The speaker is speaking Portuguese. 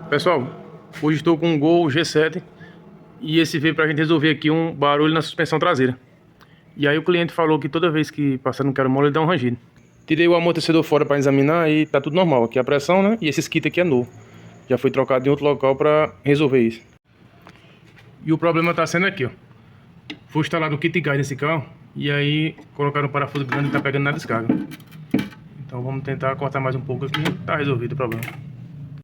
Pessoal, hoje estou com um Gol G7 e esse veio pra gente resolver aqui um barulho na suspensão traseira. E aí o cliente falou que toda vez que passar no quero-mola ele dá um rangido. Tirei o amortecedor fora para examinar e tá tudo normal. Aqui a pressão, né? E esse kit aqui é novo. Já foi trocado em outro local para resolver isso. E o problema tá sendo aqui, ó. Foi instalado o kit gás nesse carro e aí colocaram um parafuso grande e tá pegando na descarga. Então vamos tentar cortar mais um pouco aqui, tá resolvido o problema.